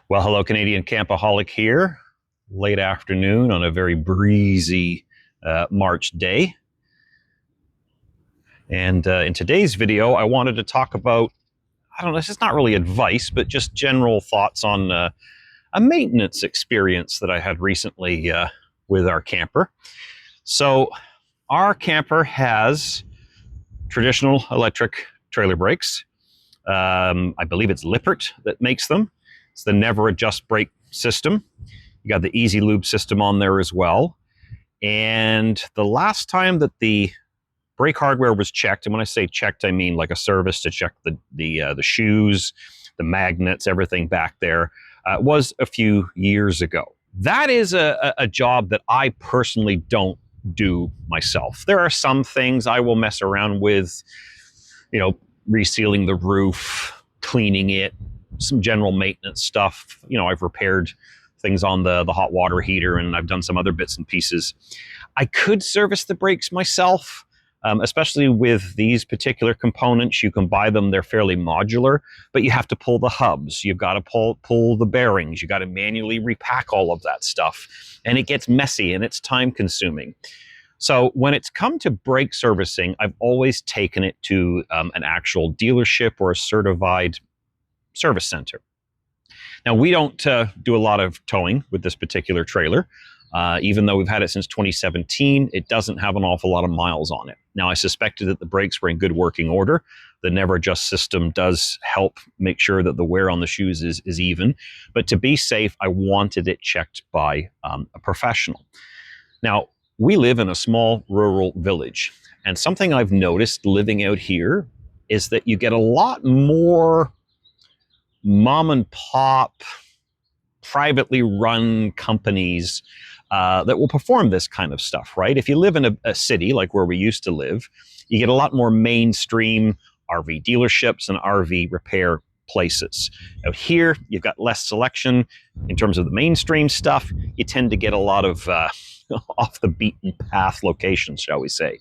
Well, hello, Canadian Campaholic here. Late afternoon on a very breezy March day. And in today's video, I wanted to talk about, I don't know, this is not really advice, but just general thoughts on a maintenance experience that I had recently with our camper. So our camper has traditional electric trailer brakes. I believe it's Lippert that makes them. It's the never adjust brake system. You got the Easy Lube system on there as well. And the last time that the brake hardware was checked, and when I say checked, I mean like a service to check the shoes, the magnets, everything back there, was a few years ago. That is a job that I personally don't do myself. There are some things I will mess around with, resealing the roof, cleaning it, some general maintenance stuff. I've repaired things on the hot water heater, and I've done some other bits and pieces. I could service the brakes myself, especially with these particular components. You can buy them, they're fairly modular, but you have to pull the hubs. You've got to pull the bearings. You got to manually repack all of that stuff. And it gets messy and it's time consuming. So when it's come to brake servicing, I've always taken it to an actual dealership or a certified service center. Now, we don't do a lot of towing with this particular trailer. Even though we've had it since 2017, it doesn't have an awful lot of miles on it. Now, I suspected that the brakes were in good working order. The Never Adjust system does help make sure that the wear on the shoes is even. But to be safe, I wanted it checked by a professional. Now, we live in a small rural village. And something I've noticed living out here is that you get a lot more mom and pop, privately run companies that will perform this kind of stuff, right? If you live in a city like where we used to live, you get a lot more mainstream RV dealerships and RV repair places. Out here, you've got less selection in terms of the mainstream stuff. You tend to get a lot of off the beaten path locations, shall we say.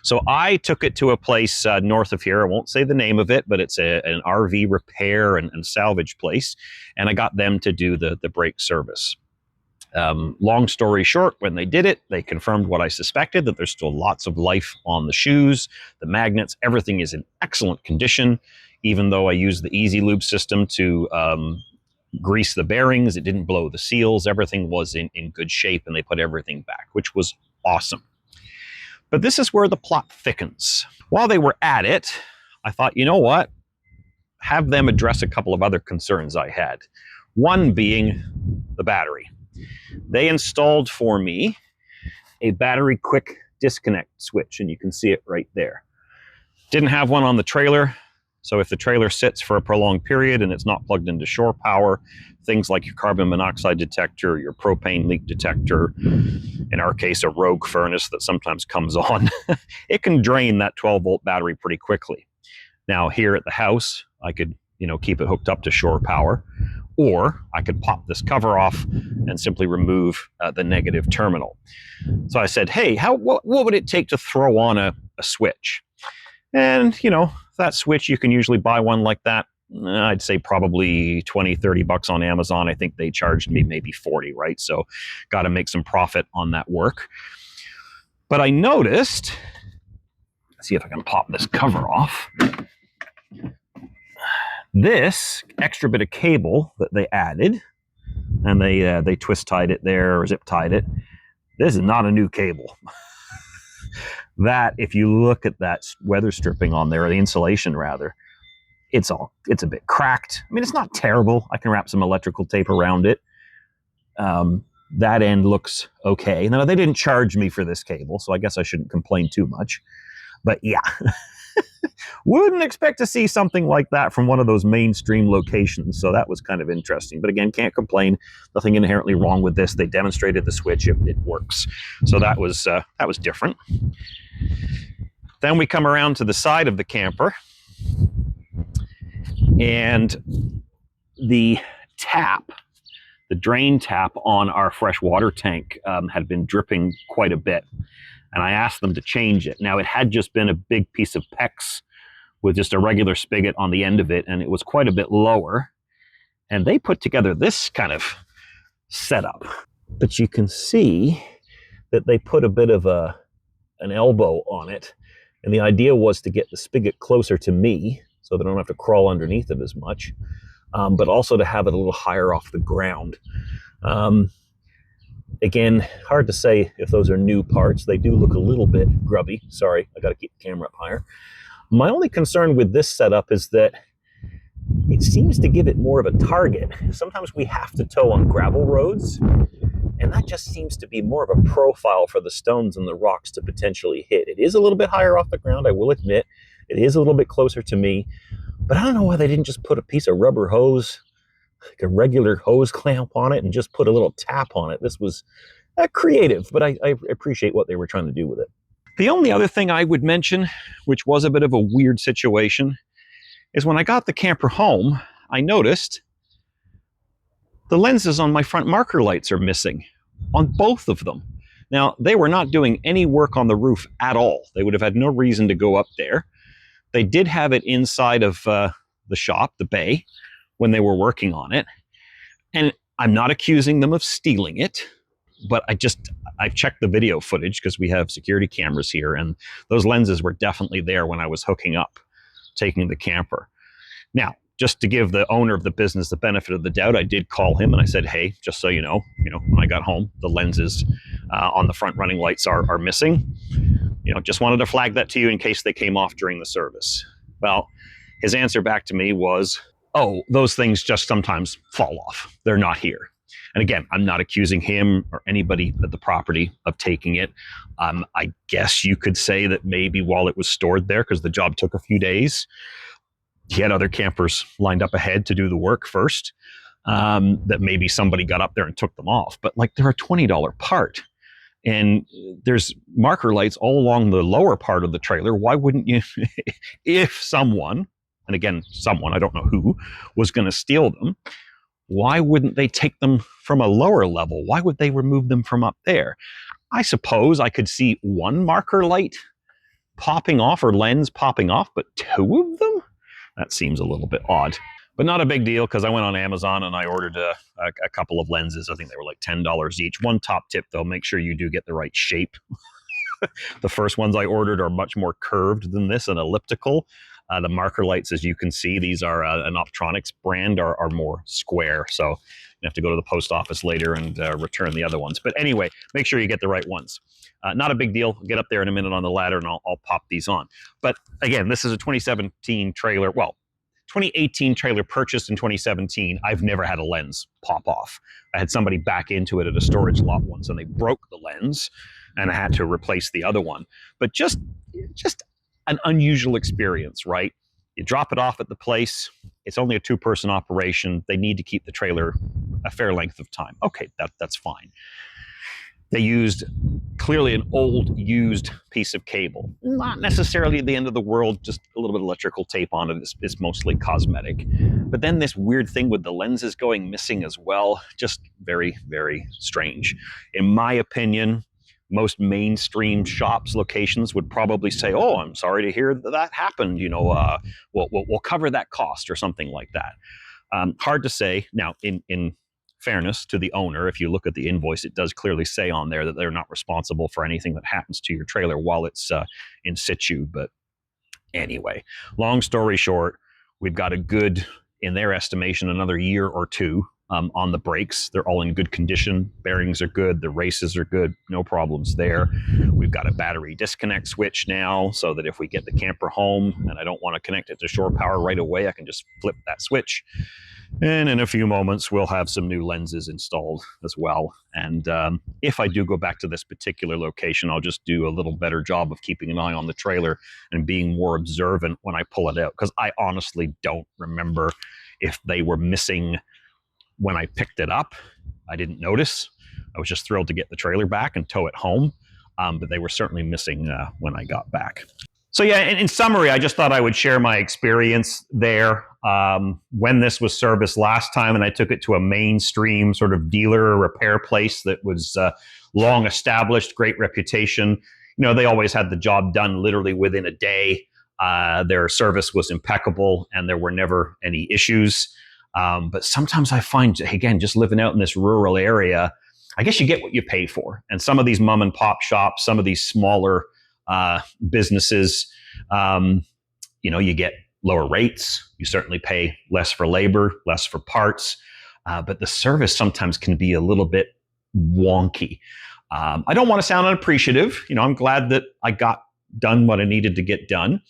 So I took it to a place north of here. I won't say the name of it, but it's an RV repair and salvage place. And I got them to do the brake service. Long story short, when they did it, they confirmed what I suspected, that there's still lots of life on the shoes, the magnets, everything is in excellent condition. Even though I used the Easy Lube system to grease the bearings, it didn't blow the seals, everything was in good shape, and they put everything back, which was awesome. But this is where the plot thickens. While they were at it, I thought, you know what? Have them address a couple of other concerns I had. One being the battery. They installed for me a battery quick disconnect switch, and you can see it right there. Didn't have one on the trailer, so if the trailer sits for a prolonged period and it's not plugged into shore power, things like your carbon monoxide detector, your propane leak detector, in our case, a rogue furnace that sometimes comes on, it can drain that 12-volt battery pretty quickly. Now, here at the house, I could, keep it hooked up to shore power, or I could pop this cover off and simply remove the negative terminal. So I said, hey, what would it take to throw on a switch? And, that switch, you can usually buy one like that. I'd say probably 20, 30 bucks on Amazon. I think they charged me maybe 40, right? So got to make some profit on that work. But I noticed, let's see if I can pop this cover off. This extra bit of cable that they added, and they twist tied it there or zip tied it. This is not a new cable. That, if you look at that weather stripping on there, or the insulation rather, it's a bit cracked. I mean, it's not terrible. I can wrap some electrical tape around it. That end looks okay. Now, they didn't charge me for this cable, so I guess I shouldn't complain too much. But yeah, wouldn't expect to see something like that from one of those mainstream locations. So that was kind of interesting. But again, can't complain. Nothing inherently wrong with this. They demonstrated the switch. It works. So that was different. Then we come around to the side of the camper, and the drain tap on our freshwater tank had been dripping quite a bit. And I asked them to change it. Now, it had just been a big piece of PEX with just a regular spigot on the end of it, and it was quite a bit lower. And they put together this kind of setup. But you can see that they put a bit of an elbow on it. And the idea was to get the spigot closer to me so that I don't have to crawl underneath it as much, but also to have it a little higher off the ground. Again, hard to say if those are new parts. They do look a little bit grubby. Sorry, I got to keep the camera up higher. My only concern with this setup is that it seems to give it more of a target. Sometimes we have to tow on gravel roads, and that just seems to be more of a profile for the stones and the rocks to potentially hit. It is a little bit higher off the ground, I will admit. It is a little bit closer to me, but I don't know why they didn't just put a piece of rubber hose, like a regular hose clamp on it, and just put a little tap on it. This was creative, but I appreciate what they were trying to do with it. The only other thing I would mention, which was a bit of a weird situation, is when I got the camper home, I noticed the lenses on my front marker lights are missing on both of them. Now, they were not doing any work on the roof at all. They would have had no reason to go up there. They did have it inside of the shop, the bay, when they were working on it. And I'm not accusing them of stealing it, but I've checked the video footage because we have security cameras here, and those lenses were definitely there when I was hooking up, taking the camper. Now, just to give the owner of the business the benefit of the doubt, I did call him and I said, hey, just so you know, when I got home, the lenses on the front running lights are missing. Just wanted to flag that to you in case they came off during the service. Well, his answer back to me was, oh, those things just sometimes fall off. They're not here. And again, I'm not accusing him or anybody at the property of taking it. I guess you could say that maybe while it was stored there, because the job took a few days, he had other campers lined up ahead to do the work first, that maybe somebody got up there and took them off. But they're a $20 part. And there's marker lights all along the lower part of the trailer. Why wouldn't you, if someone, and again, someone, I don't know who, was going to steal them, why wouldn't they take them from a lower level? Why would they remove them from up there? I suppose I could see one marker light popping off or lens popping off, but two of them? That seems a little bit odd. But not a big deal, because I went on Amazon and I ordered a couple of lenses. I think they were like $10 each. One top tip, though, make sure you do get the right shape. The first ones I ordered are much more curved than this and elliptical. The marker lights, as you can see, these are an Optronics brand, are more square. So you have to go to the post office later and return the other ones. But anyway, make sure you get the right ones. Not a big deal. I'll get up there in a minute on the ladder and I'll pop these on. But again, this is a 2017 trailer. Well, 2018 trailer purchased in 2017. I've never had a lens pop off. I had somebody back into it at a storage lot once and they broke the lens and I had to replace the other one. But just an unusual experience, right? You drop it off at the place. It's only a two-person operation. They need to keep the trailer a fair length of time. Okay, that's fine. They used clearly an old, used piece of cable. Not necessarily the end of the world, just a little bit of electrical tape on it. It's mostly cosmetic. But then this weird thing with the lenses going missing as well, just very, very strange. In my opinion, most mainstream shops, locations would probably say, oh, I'm sorry to hear that happened. We'll cover that cost or something like that. Hard to say. Now, in fairness to the owner, if you look at the invoice, it does clearly say on there that they're not responsible for anything that happens to your trailer while it's in situ. But anyway, long story short, we've got a good, in their estimation, another year or two on the brakes. They're all in good condition. Bearings are good. The races are good. No problems there. We've got a battery disconnect switch now so that if we get the camper home and I don't want to connect it to shore power right away, I can just flip that switch. And in a few moments, we'll have some new lenses installed as well. And if I do go back to this particular location, I'll just do a little better job of keeping an eye on the trailer and being more observant when I pull it out. Because I honestly don't remember if they were missing when I picked it up. I didn't notice. I was just thrilled to get the trailer back and tow it home. But they were certainly missing when I got back. So yeah, in summary, I just thought I would share my experience there. When this was serviced last time and I took it to a mainstream sort of dealer repair place that was long established, great reputation. They always had the job done literally within a day. Their service was impeccable and there were never any issues. But sometimes I find, again, just living out in this rural area, I guess you get what you pay for. And some of these mom and pop shops, some of these smaller businesses, you get lower rates. You certainly pay less for labor, less for parts. But the service sometimes can be a little bit wonky. I don't want to sound unappreciative. I'm glad that I got done what I needed to get done.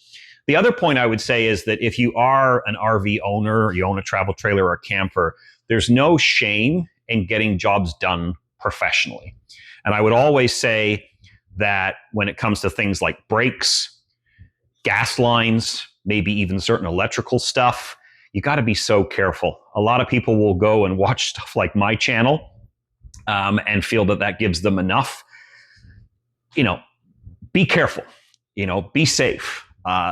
The other point I would say is that if you are an RV owner, or you own a travel trailer or a camper, there's no shame in getting jobs done professionally. And I would always say that when it comes to things like brakes, gas lines, maybe even certain electrical stuff, you got to be so careful. A lot of people will go and watch stuff like my channel and feel that gives them enough. Be careful. Be safe.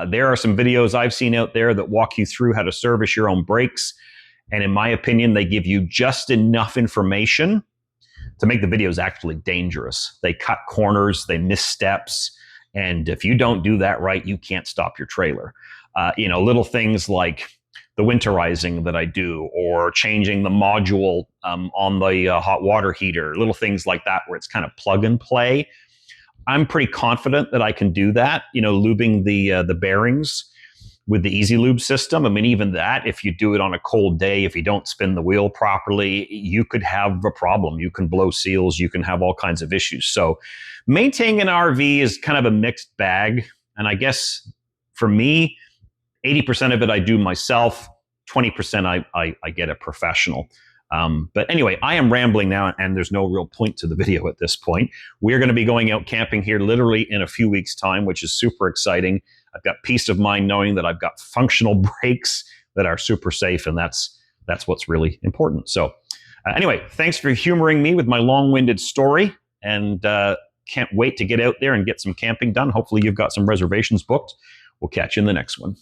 There are some videos I've seen out there that walk you through how to service your own brakes. And in my opinion, they give you just enough information to make the videos actually dangerous. They cut corners, they miss steps. And if you don't do that right, you can't stop your trailer. Little things like the winterizing that I do, or changing the module on the hot water heater, little things like that where it's kind of plug and play. I'm pretty confident that I can do that, lubing the bearings with the Easy Lube system. I mean, even that, if you do it on a cold day, if you don't spin the wheel properly, you could have a problem. You can blow seals, you can have all kinds of issues. So maintaining an RV is kind of a mixed bag. And I guess for me, 80% of it I do myself, 20% I get a professional. But anyway, I am rambling now, and there's no real point to the video at this point. We're going to be going out camping here literally in a few weeks' time, which is super exciting. I've got peace of mind knowing that I've got functional brakes that are super safe, and that's what's really important. So anyway, thanks for humoring me with my long-winded story, and can't wait to get out there and get some camping done. Hopefully you've got some reservations booked. We'll catch you in the next one.